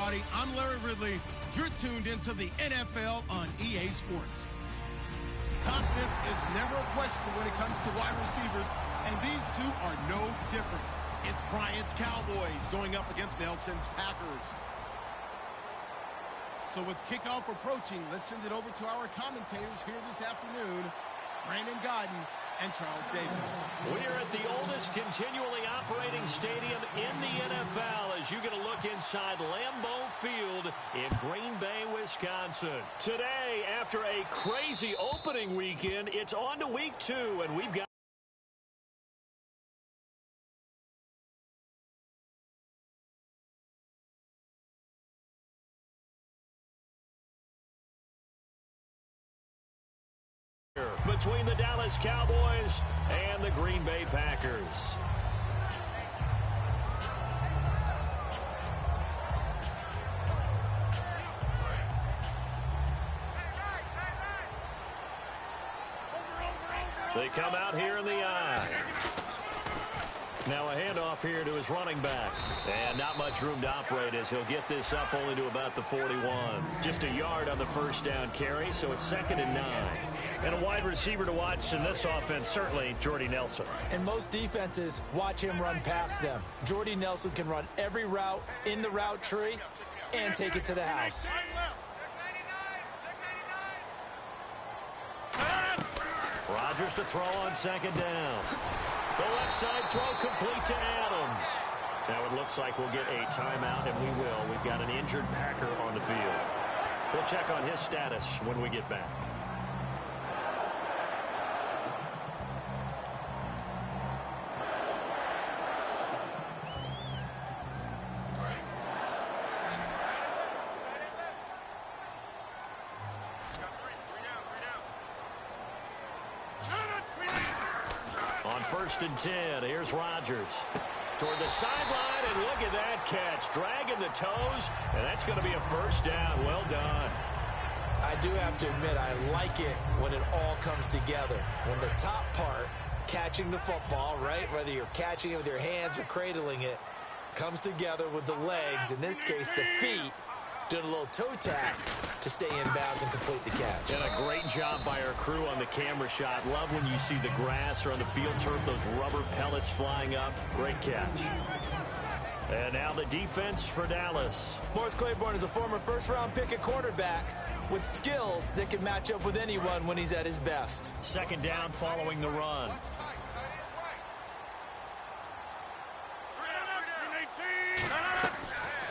everybody. I'm Larry Ridley. You're tuned into the NFL on EA Sports. Confidence is never a question when it comes to wide receivers, and these two are no different. It's Bryant's Cowboys going up against Nelson's Packers. So with kickoff approaching, let's send it over to our commentators here this afternoon, Brandon Godden and Charles Davis. We are at the oldest continually operating stadium in the NFL as you get a look inside Lambeau Field in Green Bay, Wisconsin. Today, after a crazy opening weekend, it's on to week 2, and we've got between the Dallas Cowboys and the Green Bay Packers. They come out here in the eye. Now a handoff here to his running back. And not much room to operate as he'll get this up only to about the 41. Just a yard on the first down carry, so it's 2nd and 9. And a wide receiver to watch in this offense, certainly Jordy Nelson. And most defenses watch him run past them. Jordy Nelson can run every route in the route tree and take it to the house. Rodgers to throw on 2nd down. The left side throw complete to Adams. Now it looks like we'll get a timeout, and we will. We've got an injured Packer on the field. We'll check on his status when we get back. On 1st and 10, here's Rodgers. Toward the sideline, and look at that catch. Dragging the toes, and that's going to be a 1st down. Well done. I do have to admit, I like it when it all comes together. When the top part, catching the football, right, whether you're catching it with your hands or cradling it, comes together with the legs, in this case the feet, doing a little toe tap to stay in bounds and complete the catch. And a great job by our crew on the camera shot. Love when you see the grass or on the field turf, those rubber pellets flying up. Great catch. And now the defense for Dallas. Morris Claiborne is a former first-round pick at quarterback with skills that can match up with anyone when he's at his best. 2nd down following the run.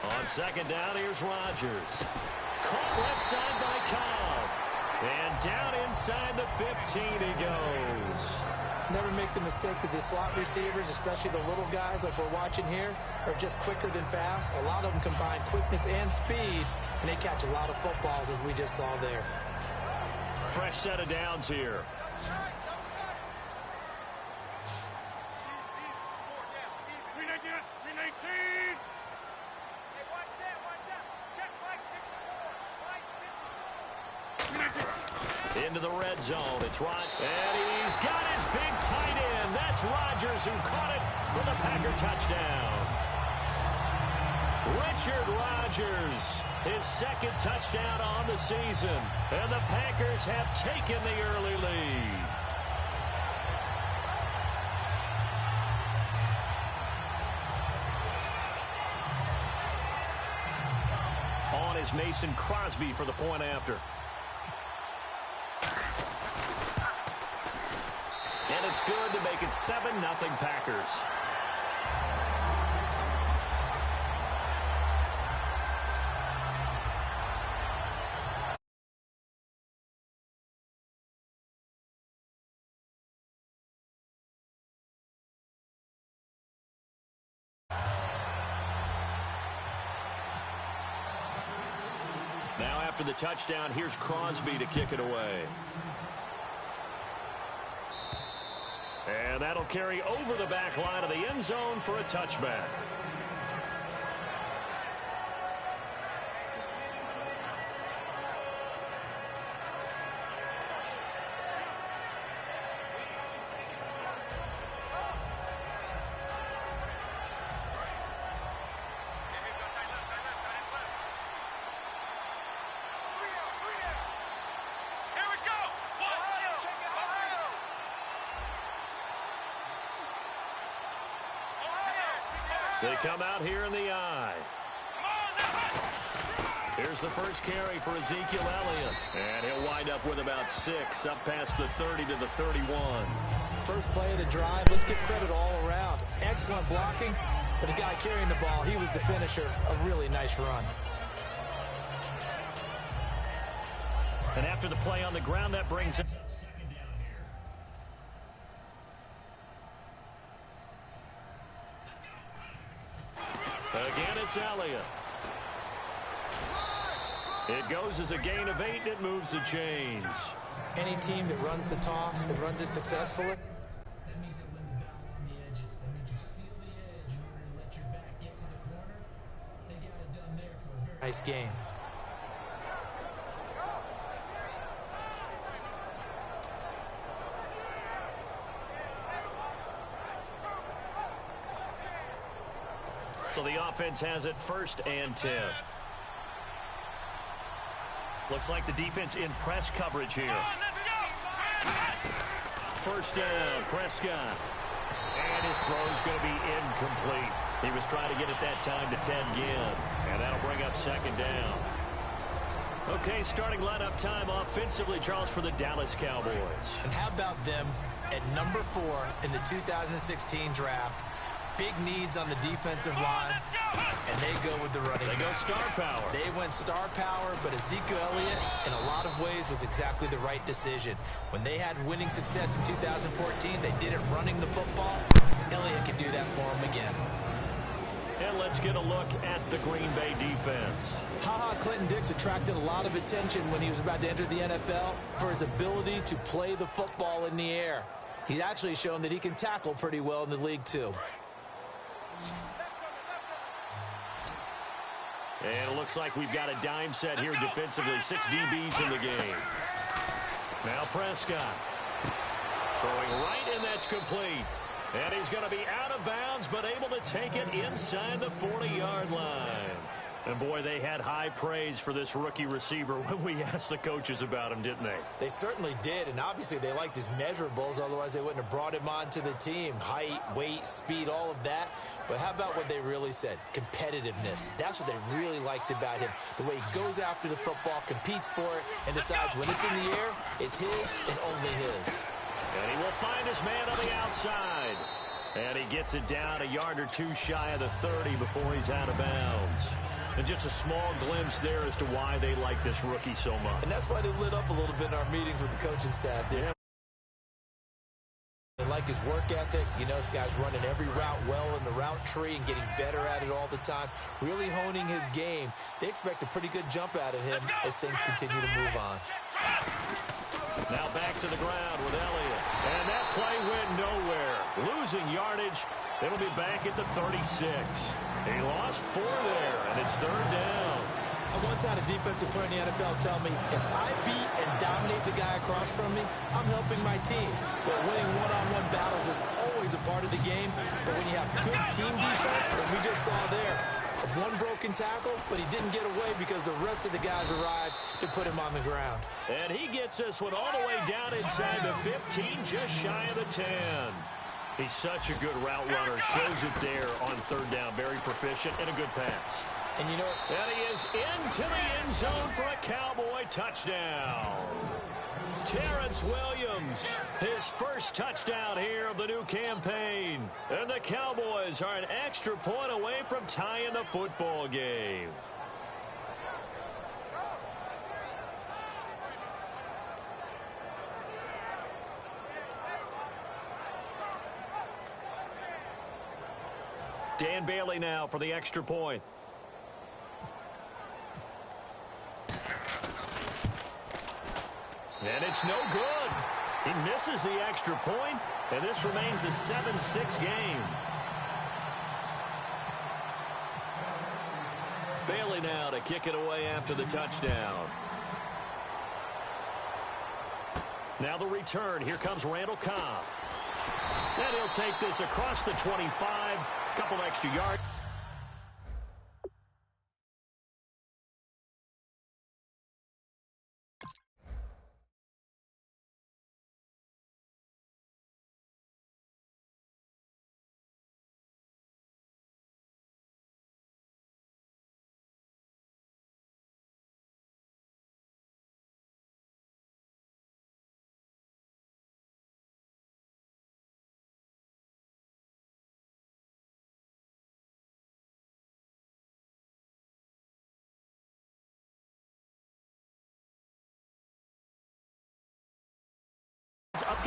On 2nd down, here's Rodgers. Caught left side by Cobb. And down inside the 15 he goes. Never make the mistake that the slot receivers, especially the little guys like we're watching here, are just quicker than fast. A lot of them combine quickness and speed, and they catch a lot of footballs, as we just saw there. Fresh set of downs here. Into the red zone. It's Rod. And he's got his big tight end. That's Rodgers who caught it for the Packer touchdown. Richard Rodgers, his 2nd touchdown on the season. And the Packers have taken the early lead. On is Mason Crosby for the point after. And it's good to make it 7-0 Packers. Now after the touchdown, here's Crosby to kick it away. And that'll carry over the back line of the end zone for a touchback. They come out here in the eye. Here's the first carry for Ezekiel Elliott. And he'll wind up with about 6, up past the 30 to the 31. First play of the drive, let's give credit all around. Excellent blocking, but the guy carrying the ball, he was the finisher. A really nice run. And after the play on the ground, that brings it. Again, it's Elliott. It goes as a gain of 8, and it moves the chains. Any team that runs the toss and runs it successfully, That means they win the battle on the edges. That means you seal the edge in order to let your back get to the corner. They got it done there for a very nice game. So the offense has it 1st and 10. Looks like the defense in press coverage here. First down, Prescott. And his throw's going to be incomplete. He was trying to get it that time to Ted Ginn. And that'll bring up 2nd down. Okay, starting lineup time offensively, Charles, for the Dallas Cowboys. And how about them at number 4 in the 2016 draft? Big needs on the defensive line, and they go with the running. They go star power. They went star power, but Ezekiel Elliott, in a lot of ways, was exactly the right decision. When they had winning success in 2014, they did it running the football. Elliott can do that for them again. And let's get a look at the Green Bay defense. Clinton Dix attracted a lot of attention when he was about to enter the NFL for his ability to play the football in the air. He's actually shown that he can tackle pretty well in the league, too. And it looks like we've got a dime set here defensively. 6 DBs in the game. Now Prescott. Throwing right, and that's complete. And he's going to be out of bounds, but able to take it inside the 40-yard line. And, boy, they had high praise for this rookie receiver when we asked the coaches about him, didn't they? They certainly did, and obviously they liked his measurables. Otherwise, they wouldn't have brought him onto the team. Height, weight, speed, all of that. But how about what they really said? Competitiveness. That's what they really liked about him. The way he goes after the football, competes for it, and decides when it's in the air, it's his and only his. And he will find his man on the outside. And he gets it down a yard or 2 shy of the 30 before he's out of bounds. And just a small glimpse there as to why they like this rookie so much. And that's why they lit up a little bit in our meetings with the coaching staff. Yeah. They like his work ethic. You know, this guy's running every route well in the route tree and getting better at it all the time, really honing his game. They expect a pretty good jump out of him as things continue to move on. Now back to the ground with Elliott. And that play went nowhere. Losing yardage. It'll be back at the 36. He lost 4 there, and it's 3rd down. I once had a defensive player in the NFL tell me, if I beat and dominate the guy across from me, I'm helping my team. Well, winning one-on-one battles is always a part of the game, but when you have good team defense, as we just saw there, one broken tackle, but he didn't get away because the rest of the guys arrived to put him on the ground. And he gets this one all the way down inside the 15, just shy of the 10. He's such a good route runner. Shows it there on 3rd down. Very proficient and a good pass. And you know, and he is into the end zone for a Cowboy touchdown. Terrence Williams, his first touchdown here of the new campaign. And the Cowboys are an extra point away from tying the football game. Dan Bailey now for the extra point. And it's no good. He misses the extra point, and this remains a 7-6 game. Bailey now to kick it away after the touchdown. Now the return. Here comes Randall Cobb. And he'll take this across the 25. Couple extra yards.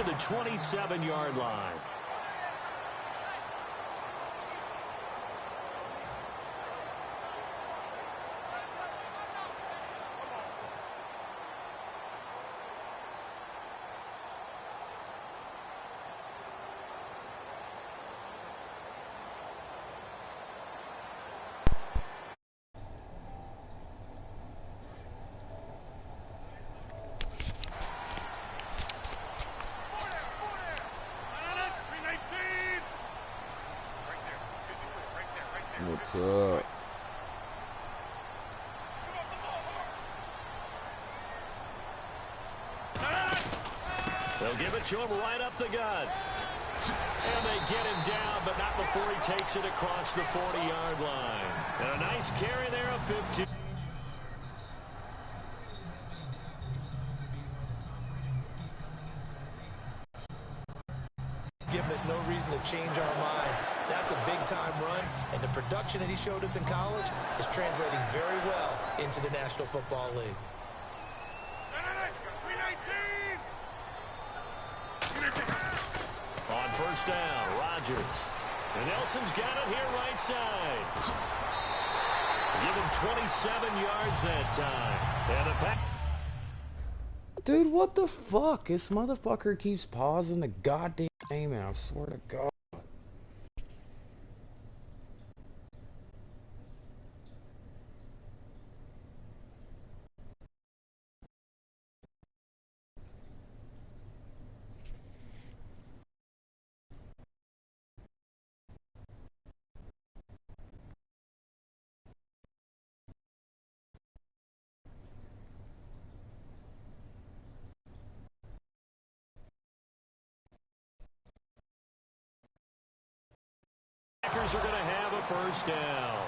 to the 27-yard line. What's up? They'll give it to him right up the gut. And they get him down, but not before he takes it across the 40-yard line. And a nice carry there of 15. Giving us no reason to change our minds. That's a big-time run, and the production that he showed us in college is translating very well into the National Football League. On first down, Rodgers. And Nelson's got it here right side. Give him 27 yards that time. And the pack. Dude, what the fuck? This motherfucker keeps pausing the goddamn game, and I swear to God. Packers are going to have a first down.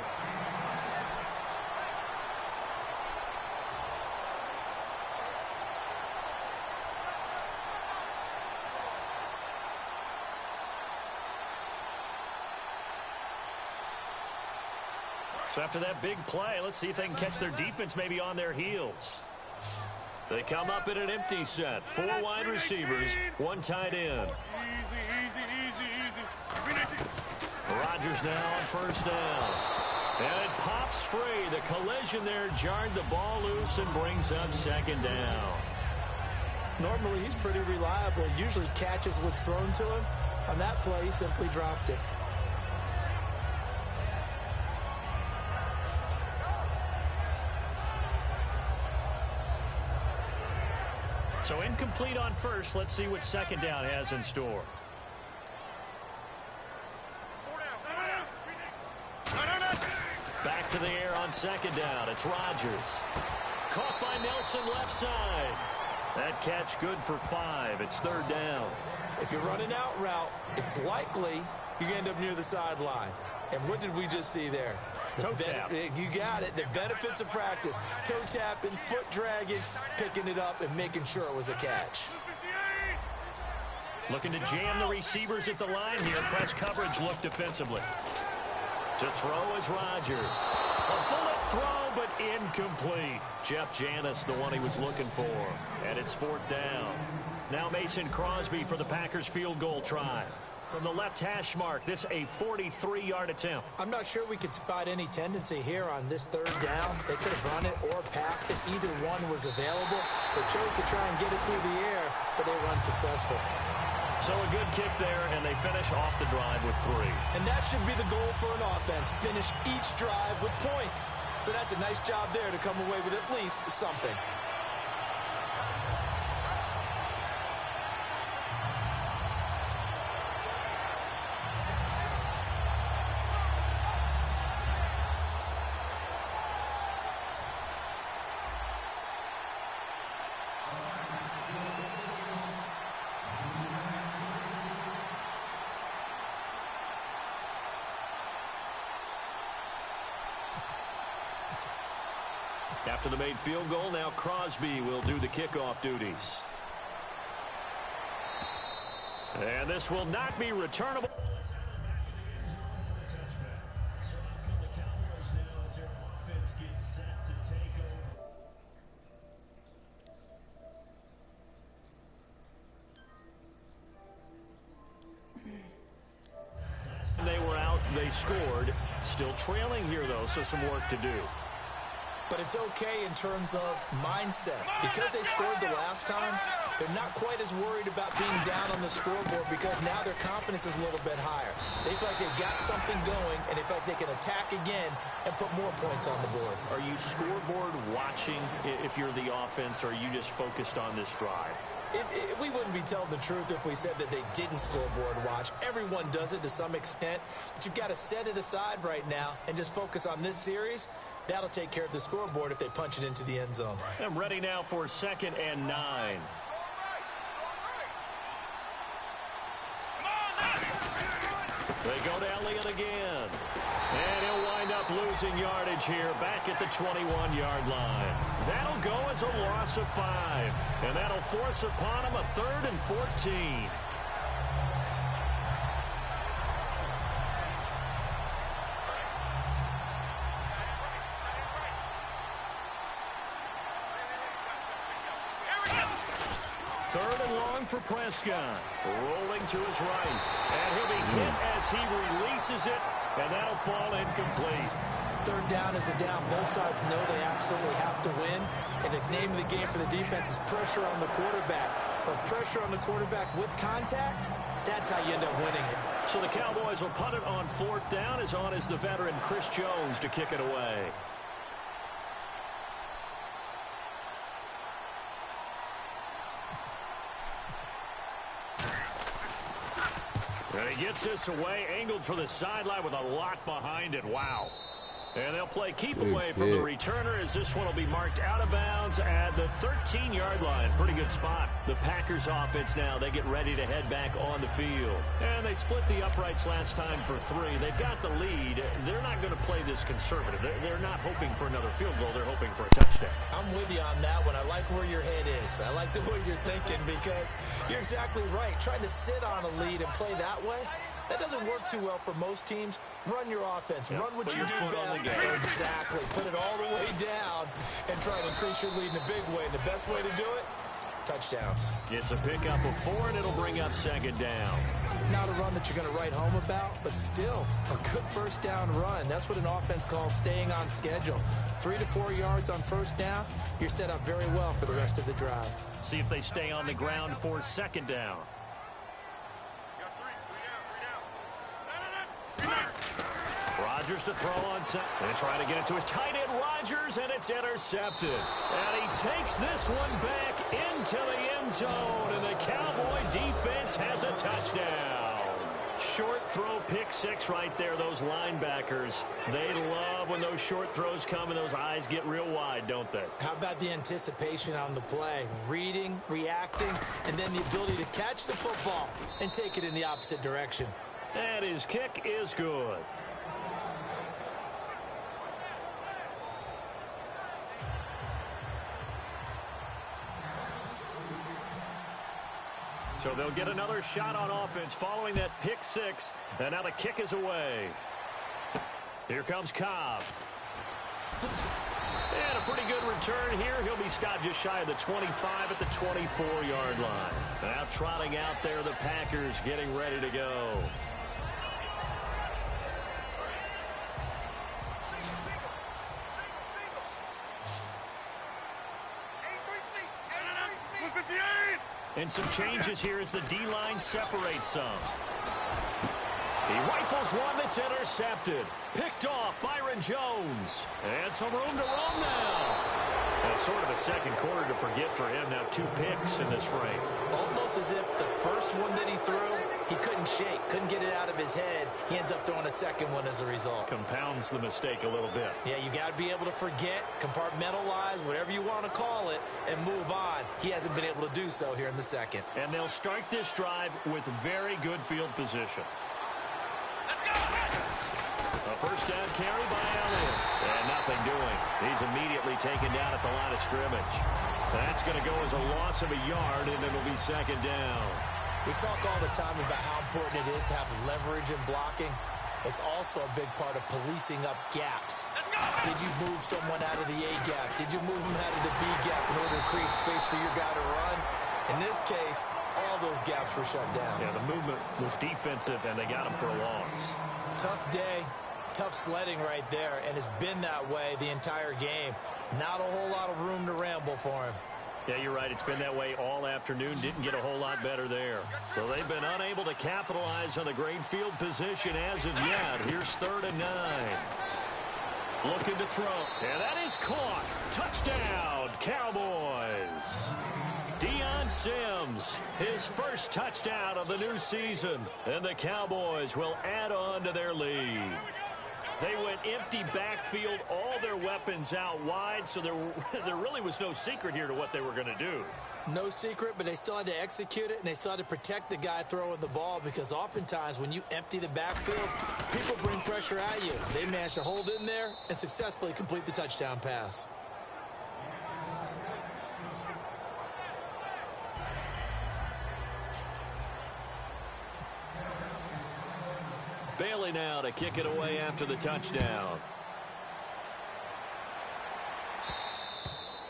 So after that big play, let's see if they can catch their defense maybe on their heels. They come up in an empty set. 4 wide receivers, 1 tight end. Rodgers now on first down. And it pops free. The collision there jarred the ball loose and brings up second down. Normally, he's pretty reliable. Usually catches what's thrown to him. On that play, he simply dropped it. So incomplete on first. Let's see what second down has in store. Back to the air on second down. It's Rodgers. Caught by Nelson left side. That catch good for 5. It's third down. If you're running out route, it's likely you're going to end up near the sideline. And what did we just see there? Toe tap. You got it. The benefits of practice. Toe tapping, foot dragging, picking it up, and making sure it was a catch. Looking to jam the receivers at the line here. Press coverage look defensively. To throw is Rodgers. A bullet throw, but incomplete. Jeff Janis, the one he was looking for. And it's fourth down. Now Mason Crosby for the Packers field goal try. From the left hash mark, this a 43-yard attempt. I'm not sure we could spot any tendency here on this third down. They could have run it or passed it. Either one was available. They chose to try and get it through the air, but they were unsuccessful. So a good kick there, and they finish off the drive with 3. And that should be the goal for an offense. Finish each drive with points. So that's a nice job there to come away with at least something. After the made field goal, now Crosby will do the kickoff duties. And this will not be returnable. they scored. Still trailing here, though, so some work to do. But it's okay in terms of mindset. Because they scored the last time, they're not quite as worried about being down on the scoreboard because now their confidence is a little bit higher. They feel like they've got something going, and they feel like they can attack again and put more points on the board. Are you scoreboard watching if you're the offense, or are you just focused on this drive? We wouldn't be telling the truth if we said that they didn't scoreboard watch. Everyone does it to some extent, but you've got to set it aside right now and just focus on this series. That'll take care of the scoreboard if they punch it into the end zone. I'm ready now for 2nd and 9. They go to Elliott again. And he'll wind up losing yardage here back at the 21-yard line. That'll go as a loss of 5. And that'll force upon him a 3rd and 14. For Prescott, rolling to his right, and he'll be hit as he releases it, and that'll fall incomplete. 3rd down is the down. Both sides know they absolutely have to win, and the name of the game for the defense is pressure on the quarterback. But pressure on the quarterback with contact, that's how you end up winning it. So the Cowboys will punt it on 4th down. As on is the veteran Chris Jones to kick it away. And he gets this away, angled for the sideline with a lot behind it. Wow. And they'll play keep away from the returner as this one will be marked out of bounds at the 13-yard line. Pretty good spot. The Packers offense now, they get ready to head back on the field. And they split the uprights last time for 3. They've got the lead. They're not going to play this conservative. They're not hoping for another field goal. They're hoping for a touchdown. I'm with you on that one. I like where your head is. I like the way you're thinking because you're exactly right. Trying to sit on a lead and play that way, that doesn't work too well for most teams. Run your offense. Yep. Run what you do best. Exactly. Put it all the way down and try to increase your lead in a big way. And the best way to do it, touchdowns. It's a pickup of 4, and it'll bring up 2nd down. Not a run that you're going to write home about, but still a good 1st down run. That's what an offense calls staying on schedule. 3 to 4 yards on 1st down, you're set up very well for the rest of the drive. See if they stay on the ground for 2nd down. Rodgers to throw on set. And trying to get it to his tight end, Rodgers, and it's intercepted. And he takes this one back into the end zone, and the Cowboy defense has a touchdown. Short throw, pick 6 right there. Those linebackers, they love when those short throws come and those eyes get real wide, don't they? How about the anticipation on the play? Reading, reacting, and then the ability to catch the football and take it in the opposite direction. And his kick is good. So they'll get another shot on offense following that pick 6. And now the kick is away. Here comes Cobb. And a pretty good return here. He'll be stopped just shy of the 25 at the 24-yard line. Now trotting out there, the Packers getting ready to go. And some changes here as the D-line separates some. He rifles one that's intercepted. Picked off Byron Jones. And some room to roam now. That's sort of a second quarter to forget for him. Now 2 picks in this frame. Almost as if the first one that he threw, he couldn't shake, couldn't get it out of his head. He ends up throwing a second one as a result. Compounds the mistake a little bit. Yeah, you got to be able to forget, compartmentalize, whatever you want to call it, and move on. He hasn't been able to do so here in the second. And they'll start this drive with very good field position. A 1st down carry by Elliott. And nothing doing. He's immediately taken down at the line of scrimmage. That's going to go as a loss of a yard, and it'll be 2nd down. We talk all the time about how important it is to have leverage in blocking. It's also a big part of policing up gaps. Did you move someone out of the A gap? Did you move them out of the B gap in order to create space for your guy to run? In this case, all those gaps were shut down. Yeah, the movement was defensive, and they got him for a loss. Tough day, tough sledding right there, and it's been that way the entire game. Not a whole lot of room to ramble for him. Yeah, you're right. It's been that way all afternoon. Didn't get a whole lot better there. So they've been unable to capitalize on the great field position as of yet. Here's 3rd and 9. Looking to throw. And that is caught. Touchdown, Cowboys. Deion Sims, his first touchdown of the new season. And the Cowboys will add on to their lead. They went empty backfield, all their weapons out wide, so there really was no secret here to what they were going to do. No secret, but they still had to execute it, and they still had to protect the guy throwing the ball, because oftentimes when you empty the backfield, people bring pressure at you. They managed to hold in there and successfully complete the touchdown pass. Bailey now to kick it away after the touchdown.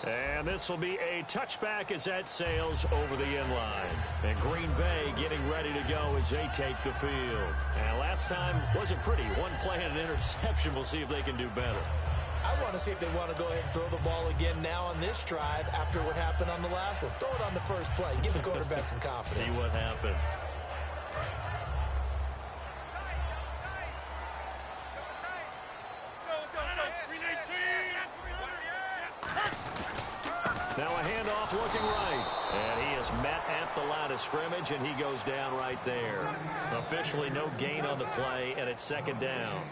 And this will be a touchback as that sails over the inline. And Green Bay getting ready to go as they take the field. And last time wasn't pretty. One play and an interception. We'll see if they can do better. I want to see if they want to go ahead and throw the ball again now on this drive after what happened on the last one. Throw it on the first play. Give the quarterback some confidence. See what happens. Now a handoff looking right. And he is met at the line of scrimmage, and he goes down right there. Officially no gain on the play, and it's 2nd down.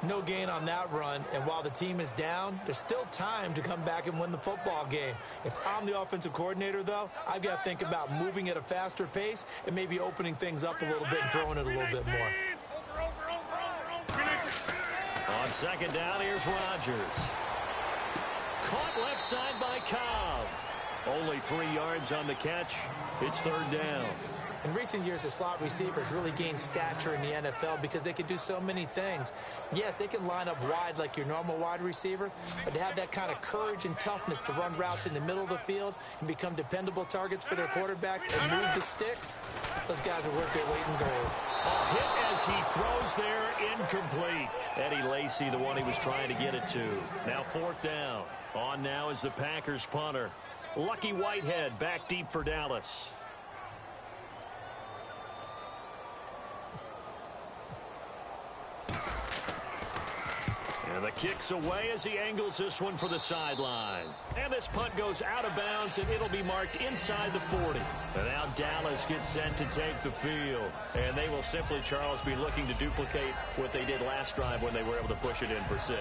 No gain on that run, and while the team is down, there's still time to come back and win the football game. If I'm the offensive coordinator, though, I've got to think about moving at a faster pace and maybe opening things up a little bit and throwing it a little bit more. On 2nd down, here's Rodgers. Caught left side by Cobb. Only 3 yards on the catch. It's 3rd down. In recent years, the slot receivers really gained stature in the NFL because they can do so many things. Yes, they can line up wide like your normal wide receiver, but to have that kind of courage and toughness to run routes in the middle of the field and become dependable targets for their quarterbacks and move the sticks, those guys are worth their weight in gold. A hit as he throws there, incomplete. Eddie Lacy, the one he was trying to get it to. Now 4th down. On now is the Packers punter. Lucky Whitehead back deep for Dallas. And the kick's away as he angles this one for the sideline. And this punt goes out of bounds, and it'll be marked inside the 40. And now Dallas gets set to take the field. And they will simply, Charles, be looking to duplicate what they did last drive when they were able to push it in for 6.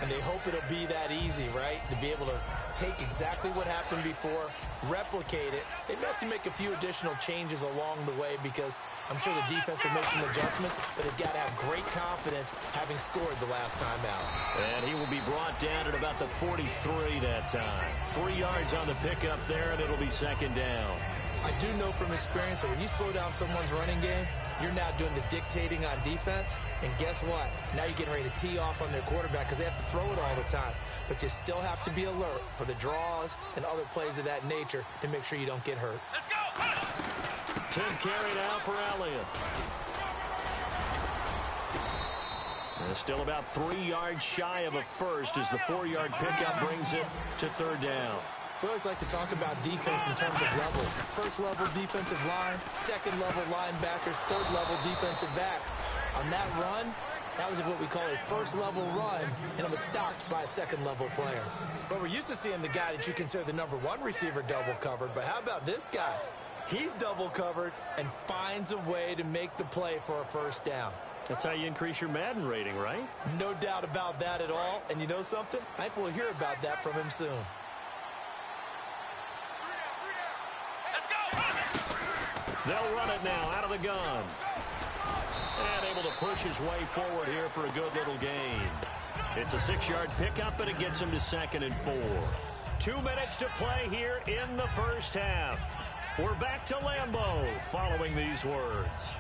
And they hope it'll be that easy, right? To be able to take exactly what happened before, replicate it. They may have to make a few additional changes along the way because I'm sure the defense will make some adjustments, but they've got to have great confidence having scored the last time out. And he will be brought down at about the 43 that time. 3 yards on the pickup there, and it'll be 2nd down. I do know from experience that when you slow down someone's running game, you're now doing the dictating on defense. And guess what? Now you're getting ready to tee off on their quarterback because they have to throw it all the time. But you still have to be alert for the draws and other plays of that nature to make sure you don't get hurt. Let's go! 10th carry now for Elliott. And still about 3 yards shy of a first as the 4-yard pickup brings it to 3rd down. We always like to talk about defense in terms of levels. First-level defensive line, second-level linebackers, third-level defensive backs. On that run, that was what we call a first-level run, and it was stopped by a second-level player. But we're used to seeing the guy that you consider the number 1 receiver double covered, but how about this guy? He's double covered and finds a way to make the play for a first down. That's how you increase your Madden rating, right? No doubt about that at all. And you know something? I think we'll hear about that from him soon. They'll run it now out of the gun. And able to push his way forward here for a good little gain. It's a 6-yard pickup, and it gets him to 2nd and 4. 2 minutes to play here in the first half. We're back to Lambeau following these words.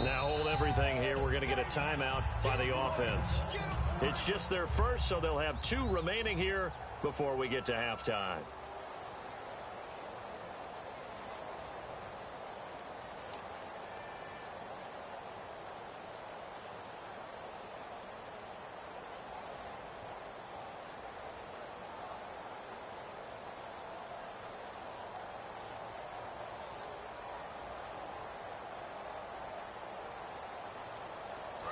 Now hold everything here. We're going to get a timeout by the offense. It's just their first, so they'll have 2 remaining here before we get to halftime.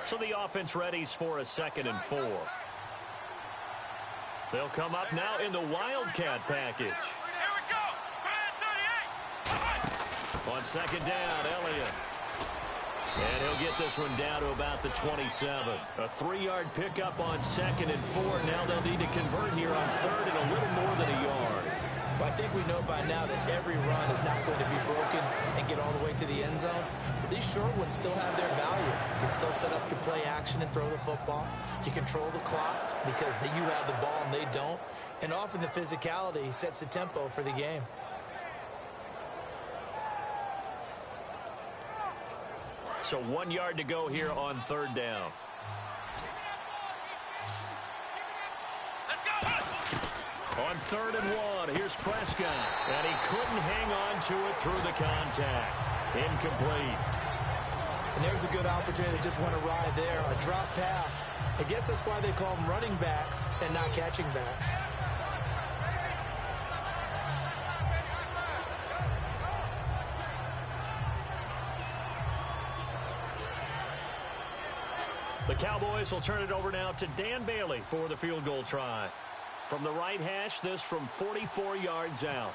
So the offense readies for a 2nd and 4. They'll come up now in the Wildcat package. Here we go. 38. On 2nd down, Elliott. And he'll get this one down to about the 27. A 3-yard pickup on 2nd and 4. Now they'll need to convert here on 3rd and a little more than a yard. Well, I think we know by now that every run is not going to be broken and get all the way to the end zone. But these short ones still have their value. You can still set up your play action and throw the football. You control the clock because you have the ball and they don't. And often the physicality sets the tempo for the game. So 1 yard to go here on 3rd down. On 3rd and 1, here's Prescott. And he couldn't hang on to it through the contact. Incomplete. And there's a good opportunity. They just want to ride there. A drop pass. I guess that's why they call them running backs and not catching backs. The Cowboys will turn it over now to Dan Bailey for the field goal try. From the right hash, this from 44 yards out.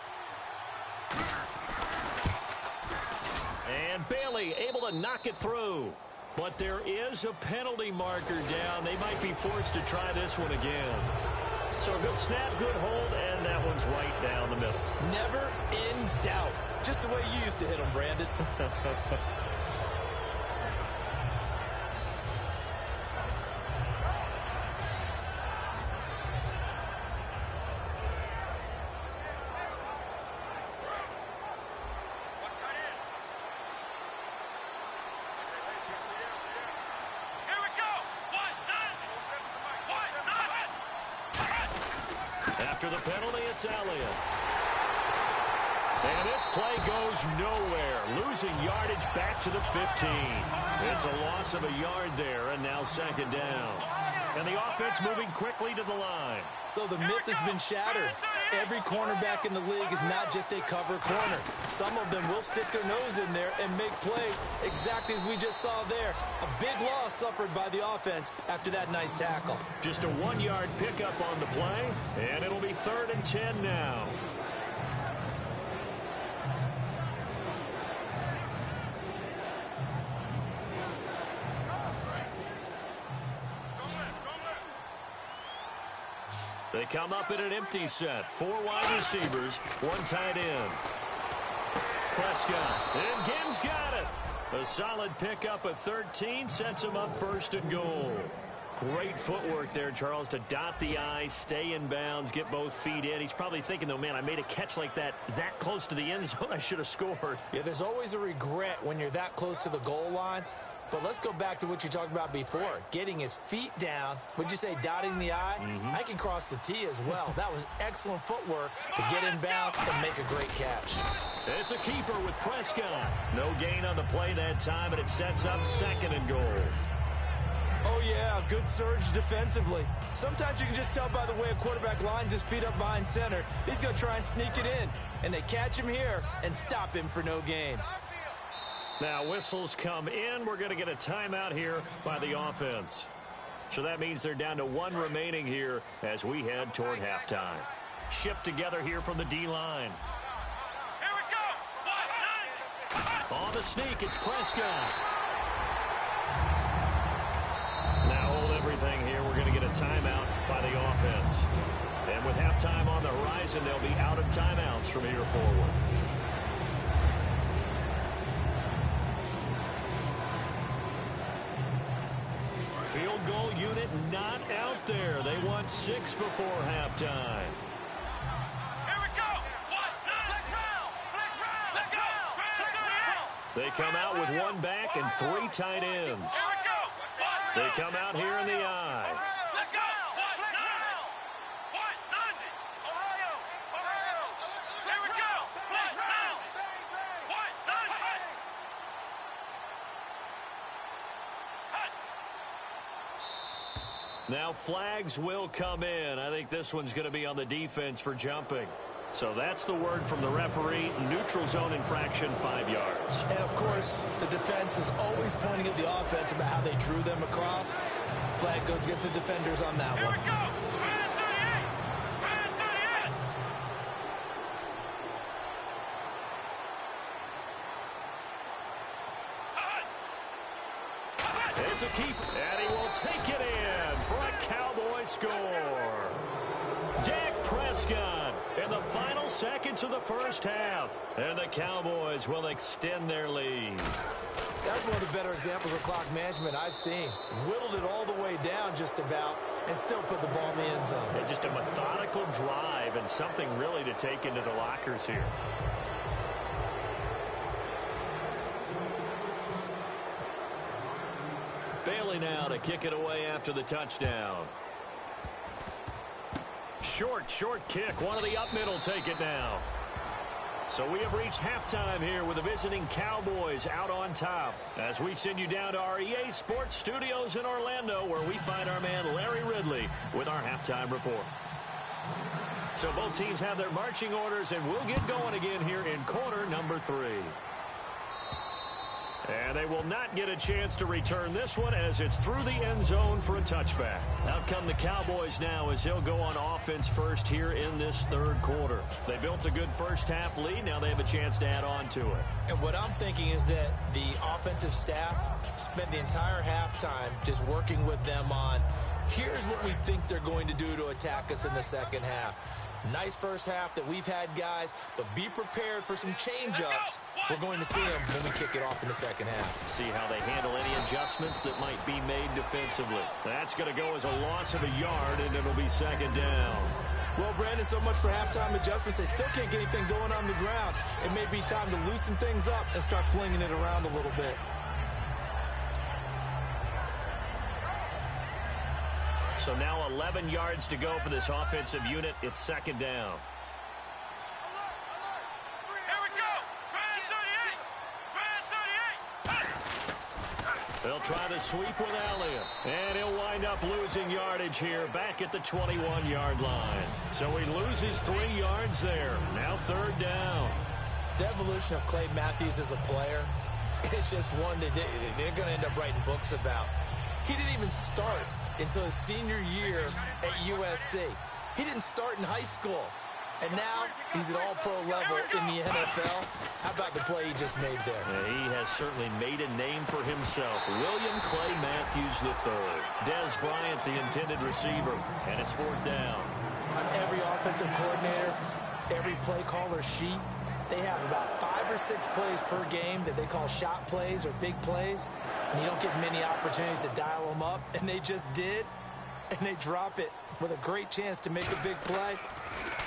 And Bailey able to knock it through. But there is a penalty marker down. They might be forced to try this one again. So a good snap, good hold, and that one's right down the middle. Never in doubt. Just the way you used to hit them, Brandon. After the penalty, it's Elliott. And this play goes nowhere. Losing yardage back to the 15. It's a loss of a yard there, and now 2nd down. And the offense moving quickly to the line. So the myth has been shattered. Every cornerback in the league is not just a cover corner. Some of them will stick their nose in there and make plays exactly as we just saw there. A big loss suffered by the offense after that nice tackle. Just a 1-yard pickup on the play, and it'll be 3rd and 10 now. They come up in an empty set. 4 wide receivers, 1 tight end. Prescott, and Gibbs got it. A solid pickup of 13 sets him up 1st and goal. Great footwork there, Charles, to dot the I, stay in bounds, get both feet in. He's probably thinking, though, man, I made a catch like that close to the end zone. I should have scored. Yeah, there's always a regret when you're that close to the goal line. But let's go back to what you talked about before. Getting his feet down. Would you say dotting the I? I can cross the T as well. That was excellent footwork to get in bounds and make a great catch. It's a keeper with Prescott. No gain on the play that time, and it sets up 2nd and goal. Oh, yeah, good surge defensively. Sometimes you can just tell by the way a quarterback lines his feet up behind center. He's going to try and sneak it in. And they catch him here and stop him for no gain. Now whistles come in. We're going to get a timeout here by the offense. So that means they're down to 1 remaining here as we head toward halftime. Shift together here from the D-line. Here we go. On the sneak, it's Prescott. Now hold everything here. We're going to get a timeout by the offense. And with halftime on the horizon, they'll be out of timeouts from here forward. Field goal unit not out there. They want 6 before halftime. Here we go. Flex round. Let's go. They come out with 1 back and 3 tight ends. Here we go. They come out here in the I. Let's go. What? 90. Ohio. Here we go. Flex round. What? 90. Now flags will come in. I think this one's going to be on the defense for jumping. So that's the word from the referee. Neutral zone infraction, 5 yards. And, of course, the defense is always pointing at the offense about how they drew them across. Flag goes against the defenders on that one. Here we go. Minus 38. Minus 38. It's a keep, and he will take it in for a Cowboy score. Dak Prescott in the final seconds of the first half. And the Cowboys will extend their lead. That's one of the better examples of clock management I've seen. Whittled it all the way down just about and still put the ball in the end zone. And just a methodical drive and something really to take into the lockers here. Bailey now to kick it away after the touchdown. Short kick. One of the up middle take it now. So we have reached halftime here with the visiting Cowboys out on top. As we send you down to our EA Sports Studios in Orlando, where we find our man Larry Ridley with our halftime report. So both teams have their marching orders, and we'll get going again here in quarter number 3. And they will not get a chance to return this one as it's through the end zone for a touchback. Out come the Cowboys now as they'll go on offense first here in this third quarter. They built a good first half lead. Now they have a chance to add on to it. And what I'm thinking is that the offensive staff spent the entire halftime just working with them on, here's what we think they're going to do to attack us in the second half. Nice first half that we've had, guys, but be prepared for some change-ups. We're going to see them when we kick it off in the second half. See how they handle any adjustments that might be made defensively. That's going to go as a loss of a yard, and it'll be second down. Well, Brandon, so much for halftime adjustments. They still can't get anything going on the ground. It may be time to loosen things up and start flinging it around a little bit. So now 11 yards to go for this offensive unit. It's second down. Here we go. Minus 38. They'll try to sweep with Elliott. And he'll wind up losing yardage here back at the 21-yard line. So he loses 3 yards there. Now third down. The evolution of Clay Matthews as a player, it's just one that they're going to end up writing books about. He didn't even start until his senior year at USC. He didn't start in high school. And now he's at all-pro level in the NFL. How about the play he just made there? Yeah, he has certainly made a name for himself. William Clay Matthews III. Des Bryant, the intended receiver. And it's fourth down. On every offensive coordinator, every play caller sheet, they have about 5 or 6 plays per game that they call shot plays or big plays. And you don't get many opportunities to dial them up. And they just did. And they drop it with a great chance to make a big play.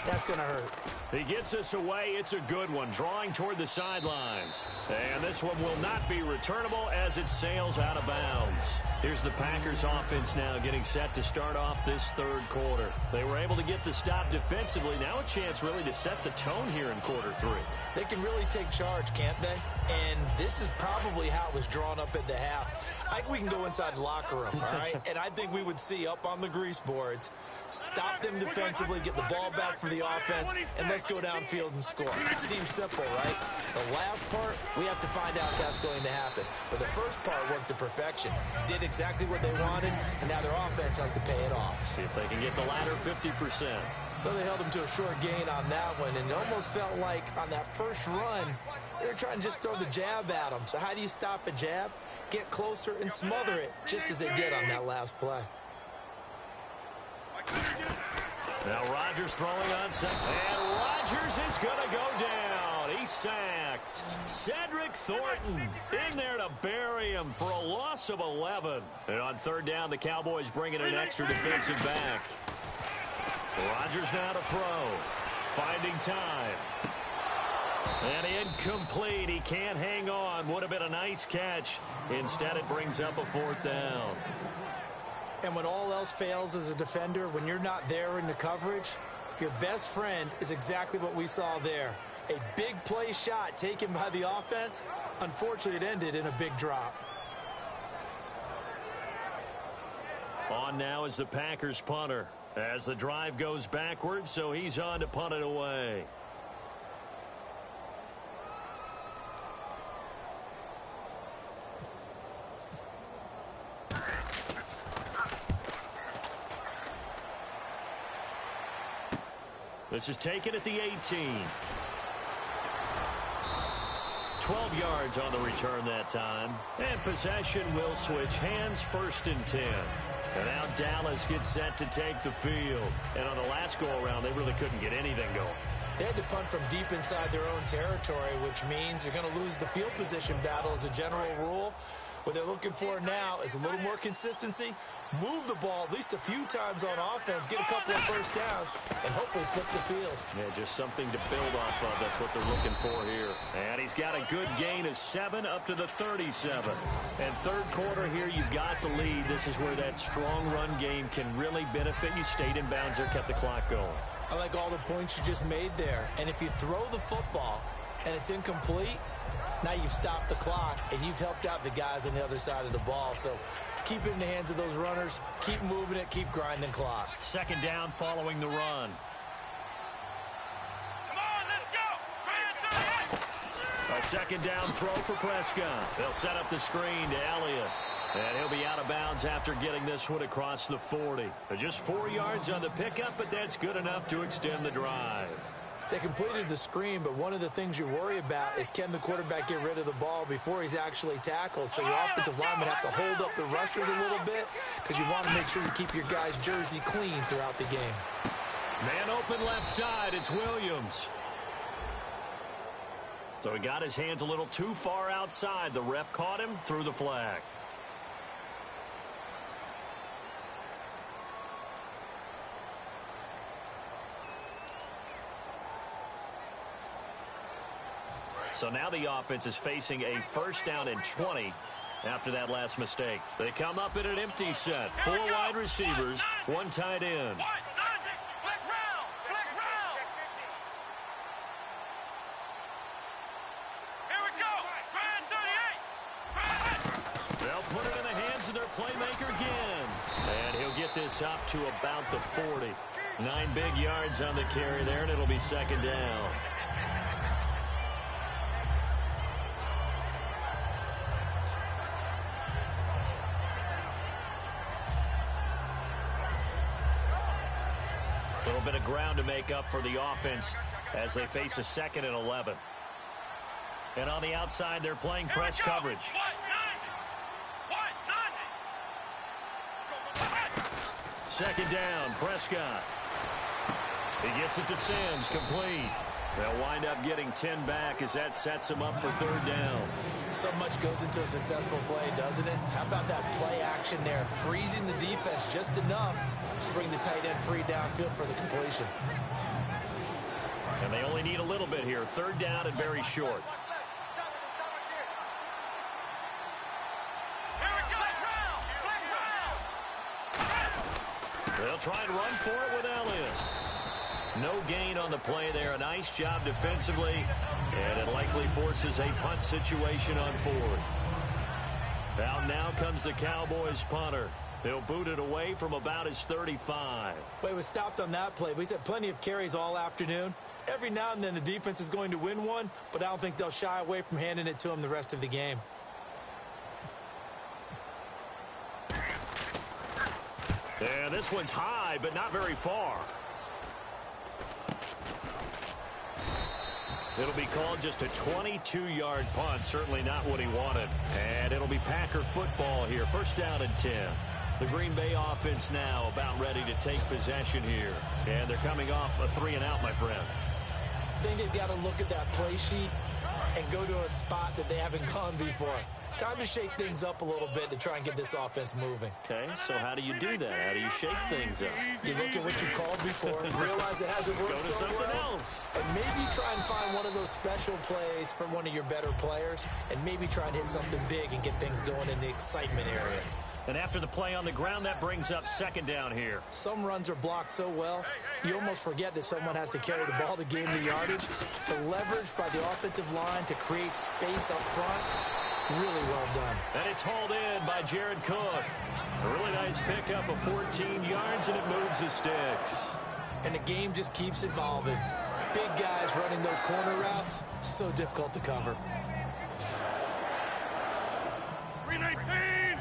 That's going to hurt. He gets us away. It's a good one, drawing toward the sidelines. And this one will not be returnable as it sails out of bounds. Here's the Packers offense now getting set to start off this third quarter. They were able to get the stop defensively. Now a chance really to set the tone here in quarter 3. They can really take charge, can't they? And this is probably how it was drawn up at the half. I think we can go inside the locker room, all right? And I think we would see up on the grease boards, stop them defensively, get the ball back for the offense, and let's go downfield and score. It seems simple, right? The last part, we have to find out if that's going to happen. But the first part worked to perfection. Did exactly what they wanted, and now their offense has to pay it off. See if they can get the latter 50%. Well, they held him to a short gain on that one, and it almost felt like on that first run, they were trying to just throw the jab at him. So how do you stop a jab? Get closer and smother it, just as they did on that last play. Now Rodgers throwing on second. And Rodgers is going to go down. He's sacked. Cedric Thornton in there to bury him for a loss of 11. And on third down, the Cowboys bring in an extra defensive back. Rodgers now to throw. Finding time. And incomplete. He can't hang on. Would have been a nice catch. Instead, it brings up a fourth down. And when all else fails as a defender, when you're not there in the coverage, your best friend is exactly what we saw there. A big play shot taken by the offense. Unfortunately, it ended in a big drop. On now is the Packers punter. As the drive goes backwards, so he's on to punt it away. This is taken at the 18. 12 yards on the return that time. And possession will switch hands, 1st and 10. And now Dallas gets set to take the field. And on the last go-around, they really couldn't get anything going. They had to punt from deep inside their own territory, which means you're going to lose the field position battle as a general rule. What they're looking for now is a little more consistency, move the ball at least a few times on offense, get a couple of first downs, and hopefully flip the field. Yeah, just something to build off of. That's what they're looking for here. And he's got a good gain of 7 up to the 37. And third quarter here, you've got the lead. This is where that strong run game can really benefit you. Stayed in bounds there, kept the clock going. I like all the points you just made there. And if you throw the football and it's incomplete, now you've stopped the clock and you've helped out the guys on the other side of the ball. So keep it in the hands of those runners. Keep moving it. Keep grinding clock. 2nd down following the run. Come on, let's go. A 2nd down throw for Prescott. They'll set up the screen to Elliott. And he'll be out of bounds after getting this one across the 40. Just 4 yards on the pickup, but that's good enough to extend the drive. They completed the screen, but one of the things you worry about is can the quarterback get rid of the ball before he's actually tackled. So your offensive linemen have to hold up the rushers a little bit because you want to make sure you keep your guy's jersey clean throughout the game. Man open left side. It's Williams. So he got his hands a little too far outside. The ref caught him, threw the flag. So now the offense is facing a 1st down and 20 after that last mistake. They come up in an empty set. 4 wide receivers, 1 tight end. Flex round. Here we go. Grand 38. They'll put it in the hands of their playmaker again. And he'll get this up to about the 40. 9 big yards on the carry there, and it'll be 2nd down. A little bit of ground to make up for the offense as they face a 2nd and 11. And on the outside, they're playing press coverage. 2nd down, Prescott. He gets it to Sims, complete. They'll wind up getting 10 back as that sets them up for 3rd down. So much goes into a successful play, doesn't it? How about that play action there? Freezing the defense just enough to bring the tight end free downfield for the completion. And they only need a little bit here. 3rd down and very short. They'll try and run for it with Elliott. No gain on the play there. A nice job defensively. And it likely forces a punt situation on 4th. Out now comes the Cowboys punter. He'll boot it away from about his 35. Well, he was stopped on that play, but he's had plenty of carries all afternoon. Every now and then the defense is going to win one, but I don't think they'll shy away from handing it to him the rest of the game. Yeah, this one's high, but not very far. It'll be called just a 22-yard punt. Certainly not what he wanted. And it'll be Packer football here. 1st down and 10. The Green Bay offense now about ready to take possession here. And thee coming off a 3-and-out, my friend. I think they've got to look at that play sheet and go to a spot that they haven't gone before. Time to shake things up a little bit to try and get this offense moving. Okay, so how do you do that? How do you shake things up? You look at what you called before, realize it hasn't worked Go to so something well, else. and maybe try and find one of those special plays from one of your better players, and maybe try and hit something big and get things going in the excitement area. And after the play on the ground, that brings up 2nd down here. Some runs are blocked so well, you almost forget that someone has to carry the ball to gain the yardage. The leverage by the offensive line to create space up front, really well done. And it's hauled in by Jared Cook. A really nice pickup of 14 yards, and it moves the sticks. And the game just keeps evolving. Big guys running those corner routes, so difficult to cover. 319.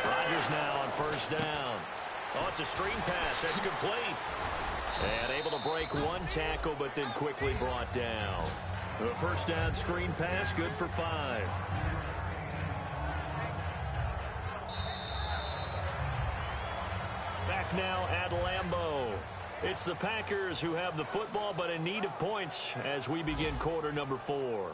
Rodgers now on 1st down. Oh, it's a screen pass. That's complete. And able to break one tackle, but then quickly brought down. The first down screen pass, good for 5. Back now at Lambeau. It's the Packers who have the football, but in need of points as we begin quarter number 4.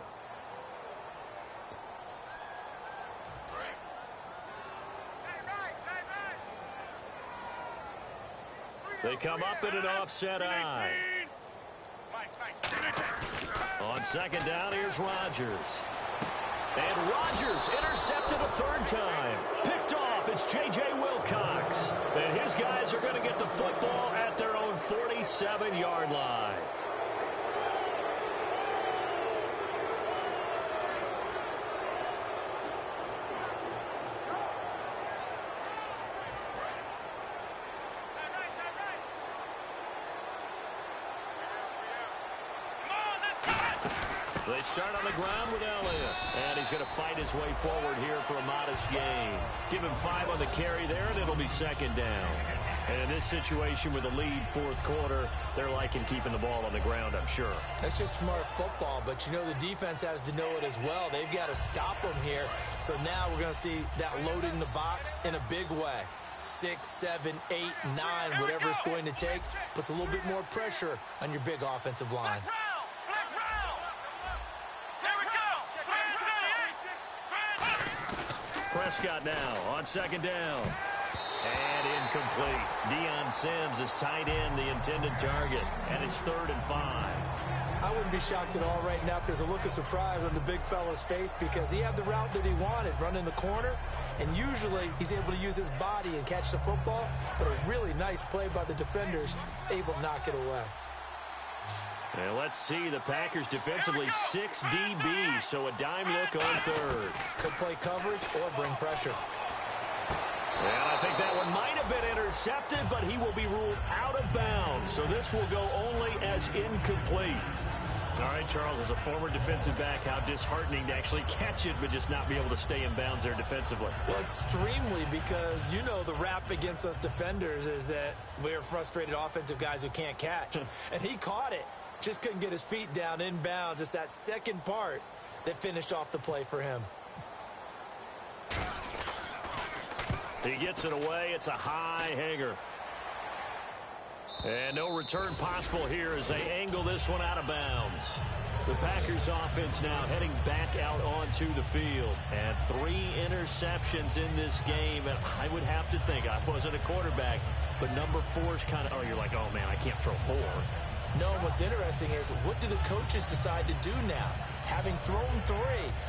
They come up in an offset eye. On second down, here's Rodgers. And Rodgers intercepted a third time. Picked off, it's J.J. Wilcox. And his guys are going to get the football at their own 47-yard line. They start on the ground with Elliott, and he's going to fight his way forward here for a modest gain. Give him 5 on the carry there, and it'll be second down. And in this situation with a lead fourth quarter, they're liking keeping the ball on the ground, I'm sure. That's just smart football, but you know the defense has to know it as well. They've got to stop them here. So now we're going to see that loading the box in a big way. 6, 7, 8, 9, whatever it's going to take, puts a little bit more pressure on your big offensive line. Prescott now on second down. And incomplete. Deion Sims is tight end, the intended target. And it's 3rd and 5. I wouldn't be shocked at all right now if there's a look of surprise on the big fella's face because he had the route that he wanted, running the corner. And usually he's able to use his body and catch the football. But a really nice play by the defenders, able to knock it away. And let's see, the Packers defensively 6 DBs, so a dime look on 3rd. Could play coverage or bring pressure. And I think that one might have been intercepted, but he will be ruled out of bounds. So this will go only as incomplete. All right, Charles, as a former defensive back, how disheartening to actually catch it, but just not be able to stay in bounds there defensively. Well, extremely, because you know the rap against us defenders is that we're frustrated offensive guys who can't catch. And he caught it. Just couldn't get his feet down in bounds. It's that second part that finished off the play for him. He gets it away. It's a high hanger. And no return possible here as they angle this one out of bounds. The Packers offense now heading back out onto the field. And 3 interceptions in this game. And I would have to think, I wasn't a quarterback, but number 4 is kind of, oh, you're like, oh, man, I can't throw 4. No, what's interesting is what do the coaches decide to do now? Having thrown 3,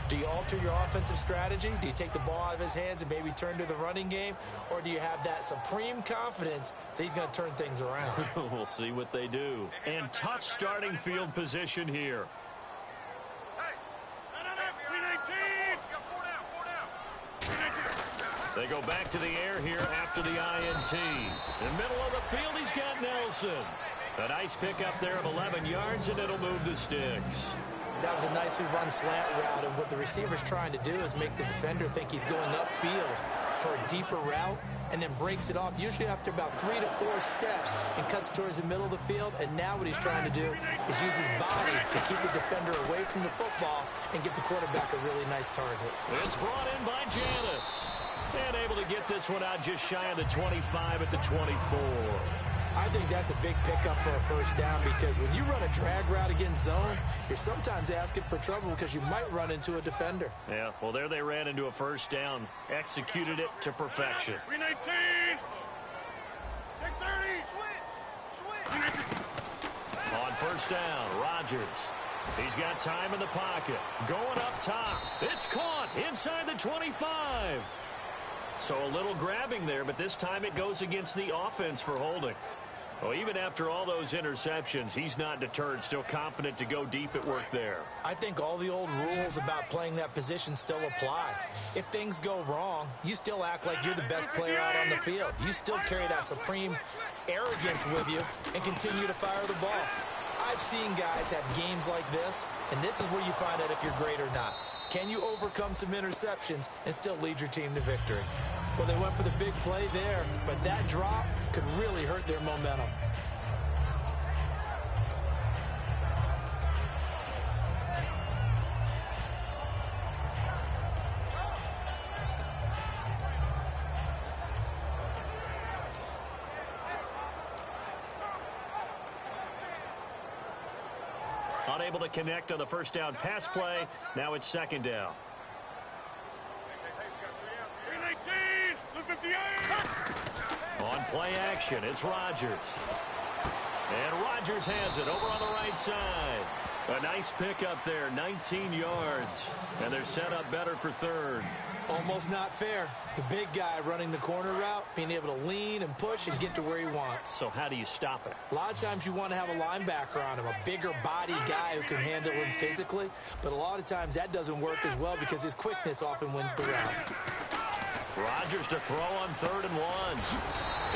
do you alter your offensive strategy? Do you take the ball out of his hands and maybe turn to the running game? Or do you have that supreme confidence that he's going to turn things around? We'll see what they do. And tough starting field position here. They go back to the air here after the INT. In the middle of the field, he's got Nelson. A nice pickup there of 11 yards, and it'll move the sticks. That was a nicely run slant route, and what the receiver's trying to do is make the defender think he's going upfield for a deeper route, and then breaks it off, usually after about 3 to 4 steps, and cuts towards the middle of the field. And now what he's trying to do is use his body to keep the defender away from the football and give the quarterback a really nice target. It's brought in by Janis. And able to get this one out just shy of the 25 at the 24. I think that's a big pickup for a first down because when you run a drag route against zone, you're sometimes asking for trouble because you might run into a defender. Yeah, well, there they ran into a first down. Executed it to perfection. 319. Take 30. Switch. On first down, Rodgers. He's got time in the pocket. Going up top. It's caught inside the 25. So a little grabbing there, but this time it goes against the offense for holding. Well, even after all those interceptions, he's not deterred, still confident to go deep at work there. I think all the old rules about playing that position still apply. If things go wrong, you still act like you're the best player out on the field. You still carry that supreme arrogance with you and continue to fire the ball. I've seen guys have games like this, and this is where you find out if you're great or not. Can you overcome some interceptions and still lead your team to victory? Well, they went for the big play there, but that drop could really hurt their momentum. Unable to connect on the first down pass play. Now it's second down. 319, 58. On play action, it's Rodgers. And Rodgers has it over on the right side. A nice pickup there, 19 yards. And they're set up better for third. Almost not fair. The big guy running the corner route, being able to lean and push and get to where he wants. So how do you stop it? A lot of times you want to have a linebacker on him, a bigger body guy who can handle him physically. But a lot of times that doesn't work as well because his quickness often wins the route. Rodgers to throw on 3rd and 1.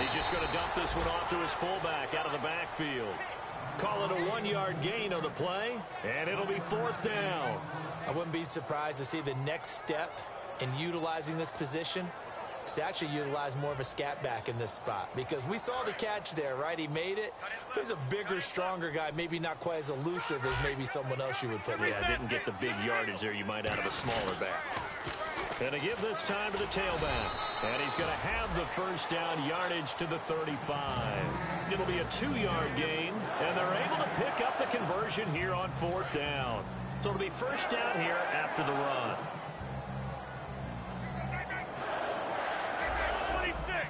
He's just going to dump this one off to his fullback out of the backfield. Call it a 1-yard gain on the play, and it'll be 4th down. I wouldn't be surprised to see the next step in utilizing this position is to actually utilize more of a scat back in this spot, because we saw the catch there, right? He made it. He's a bigger, stronger guy, maybe not quite as elusive as maybe someone else you would put there. Yeah, didn't get the big yardage there you might out of a smaller back. And to give this time to the tailback. And he's going to have the first down yardage to the 35. It'll be a 2-yard gain, and they're able to pick up the conversion here on 4th down. So it'll be first down here after the run. 26.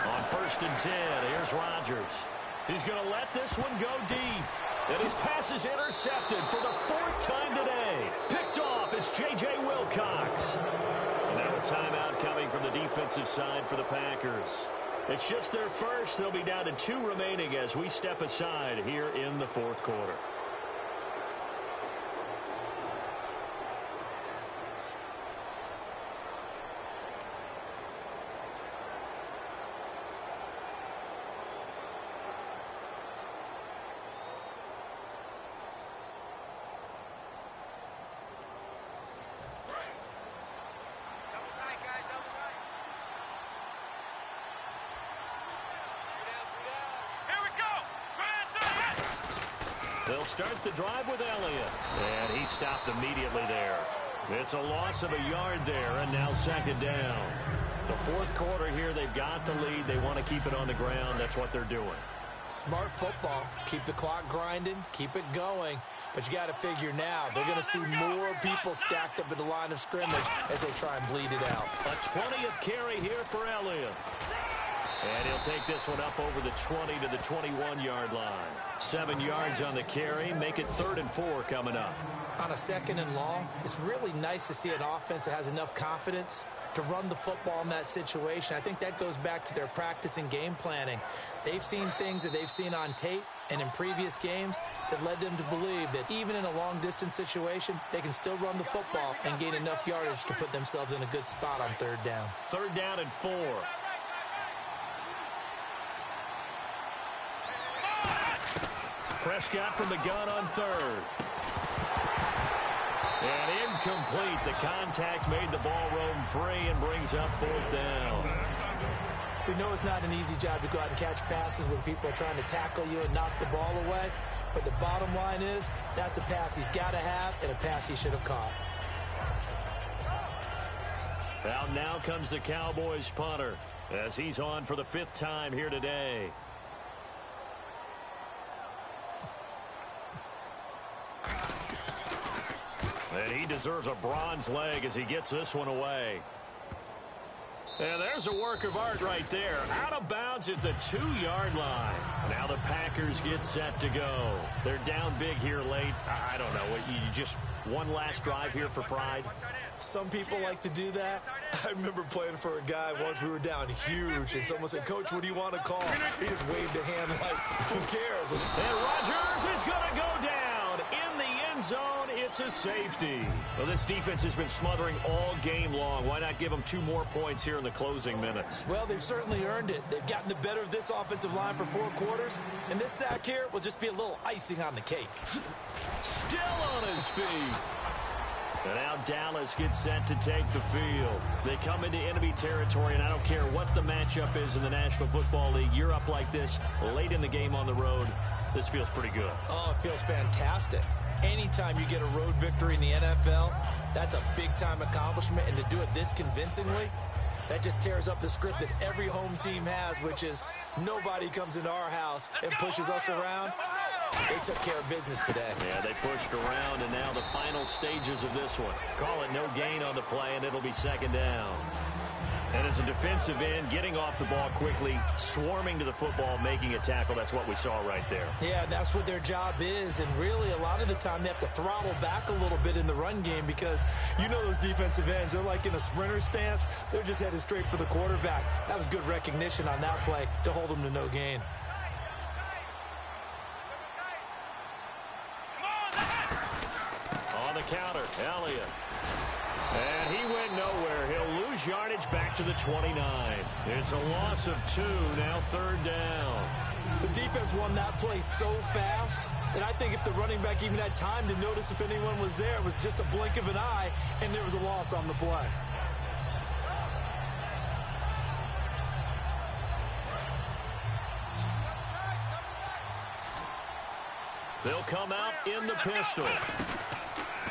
On 1st and 10, here's Rodgers. He's going to let this one go deep. And his pass is intercepted for the 4th time today. Picked off, it's J.J. Wilcox. And now a timeout coming from the defensive side for the Packers. It's just their first. They'll be down to 2 remaining as we step aside here in the 4th quarter. They'll start the drive with Elliott. And he stopped immediately there. It's a loss of a yard there, and now 2nd down. The 4th quarter here, they've got the lead. They want to keep it on the ground. That's what they're doing. Smart football. Keep the clock grinding. Keep it going. But you got to figure now, they're going to see more people stacked up at the line of scrimmage as they try and bleed it out. A 20th carry here for Elliott. And he'll take this one up over the 20 to the 21-yard line. 7 yards on the carry. Make it 3rd and 4 coming up. On a 2nd and long, it's really nice to see an offense that has enough confidence to run the football in that situation. I think that goes back to their practice and game planning. They've seen things that they've seen on tape and in previous games that led them to believe that even in a long-distance situation, they can still run the football and gain enough yardage to put themselves in a good spot on 3rd down. 3rd down and 4. Prescott from the gun on 3rd. And incomplete. The contact made the ball roam free and brings up 4th down. We know it's not an easy job to go out and catch passes when people are trying to tackle you and knock the ball away. But the bottom line is, that's a pass he's got to have and a pass he should have caught. Out now comes the Cowboys punter as he's on for the 5th time here today. And he deserves a bronze leg as he gets this one away. And there's a work of art right there. Out of bounds at the 2-yard line. Now the Packers get set to go. They're down big here late. I don't know. You just one last drive here for pride? Some people like to do that. I remember playing for a guy once. We were down huge, and someone said, "Coach, what do you want to call?" He just waved a hand like, who cares? And Rodgers is going to go down in the end zone. It's a safety. Well, this defense has been smothering all game long. Why not give them 2 more points here in the closing minutes? Well, they've certainly earned it. They've gotten the better of this offensive line for 4 quarters, and this sack here will just be a little icing on the cake. Still on his feet. And now Dallas gets set to take the field. They come into enemy territory, and I don't care what the matchup is in the National Football League. You're up like this late in the game on the road. This feels pretty good. Oh, it feels fantastic. Anytime you get a road victory in the NFL, that's a big-time accomplishment, and to do it this convincingly, that just tears up the script that every home team has, which is nobody comes into our house and pushes us around. They took care of business today. Yeah, they pushed around, and now the final stages of this one. Call it no gain on the play, and it'll be second down. And as a defensive end, getting off the ball quickly, swarming to the football, making a tackle, that's what we saw right there. Yeah, that's what their job is, and really a lot of the time they have to throttle back a little bit in the run game because you know those defensive ends, they're like in a sprinter stance. They're just headed straight for the quarterback. That was good recognition on that play to hold them to no gain. On the counter, Elliott. And he went nowhere. He'll lose yardage back to the 29. It's a loss of 2, now third down. The defense won that play so fast that I think if the running back even had time to notice if anyone was there, it was just a blink of an eye, and there was a loss on the play. They'll come out in the pistol.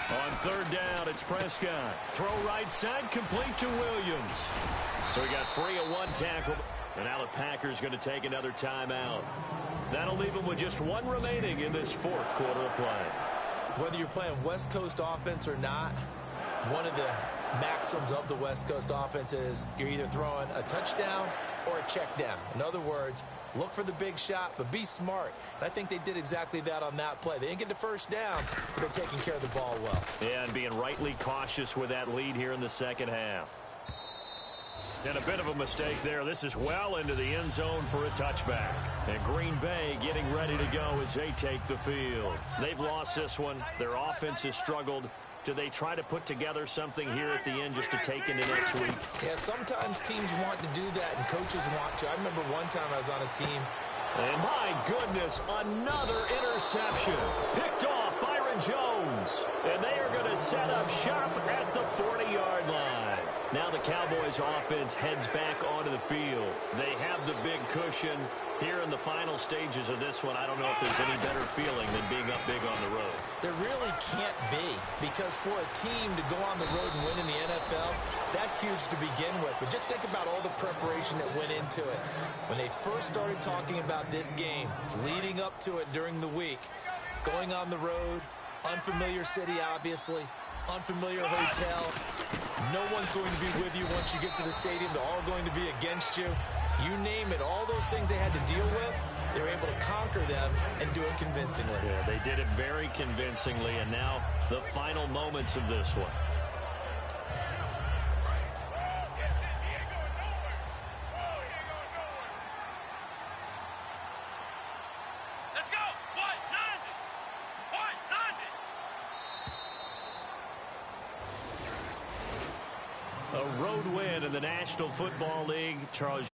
On third down, it's Prescott. Throw right side, complete to Williams. So he got free of one tackle. And now the Packers going to take another timeout. That'll leave them with just one remaining in this fourth quarter of play. Whether you're playing West Coast offense or not, one of the maxims of the West Coast offense is you're either throwing a touchdown or a check down. In other words, look for the big shot, but be smart. And I think they did exactly that on that play. They didn't get the first down, but they're taking care of the ball well. Yeah, and being rightly cautious with that lead here in the second half. And a bit of a mistake there. This is well into the end zone for a touchback. And Green Bay getting ready to go as they take the field. They've lost this one. Their offense has struggled. Do they try to put together something here at the end just to take into next week? Yeah, sometimes teams want to do that and coaches want to. I remember one time I was on a team. And my goodness, another interception. Picked off Byron Jones. And they are going to set up shop at the 40-yard line. Now the Cowboys offense heads back onto the field. They have the big cushion. Here in the final stages of this one, I don't know if there's any better feeling than being up big on the road. There really can't be, because for a team to go on the road and win in the NFL, that's huge to begin with. But just think about all the preparation that went into it. When they first started talking about this game, leading up to it during the week, going on the road, unfamiliar city, obviously, unfamiliar hotel. No one's going to be with you once you get to the stadium. They're all going to be against you. You name it, all those things they had to deal with, they were able to conquer them and do it convincingly. Yeah, they did it very convincingly, and now the final moments of this one. Let's go. 190. 190. A road win in the National Football League. Charles